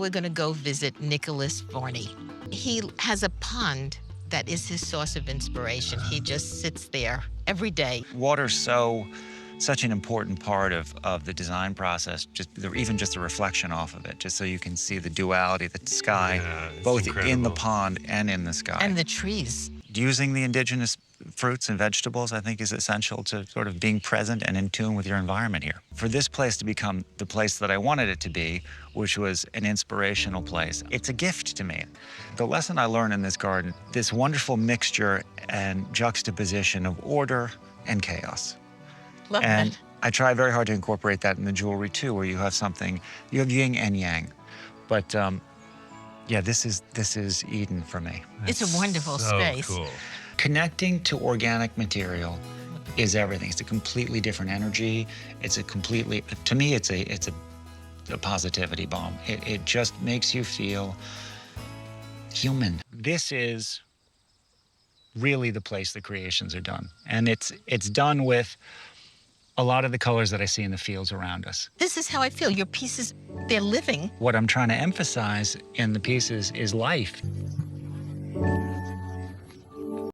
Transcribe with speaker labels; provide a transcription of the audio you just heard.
Speaker 1: We're going to go visit Nicholas Varney. He has a pond that is his source of inspiration. He just sits there every day.
Speaker 2: Water's such an important part of the design process, even just the reflection off of it, just so you can see the duality, the sky,
Speaker 3: it's
Speaker 2: both
Speaker 3: incredible.
Speaker 2: in the pond and in the sky.
Speaker 1: And the trees.
Speaker 2: Using the indigenous fruits and vegetables, I think, is essential to sort of being present and in tune with your environment here. For this place to become the place that I wanted it to be, which was an inspirational place, it's a gift to me. The lesson I learned in this garden, this wonderful mixture and juxtaposition of order and chaos.
Speaker 1: Love
Speaker 2: And
Speaker 1: that.
Speaker 2: I try very hard to incorporate that in the jewelry too, where you have yin and yang. But yeah, this is Eden for me.
Speaker 1: It's a wonderful
Speaker 3: so
Speaker 1: space.
Speaker 3: Cool.
Speaker 2: Connecting to organic material is everything. It's a completely different energy. To me, it's a positivity bomb. It just makes you feel human. This is really the place the creations are done. And it's done with a lot of the colors that I see in the fields around us.
Speaker 1: This is how I feel. Your pieces, they're living.
Speaker 2: What I'm trying to emphasize in the pieces is life.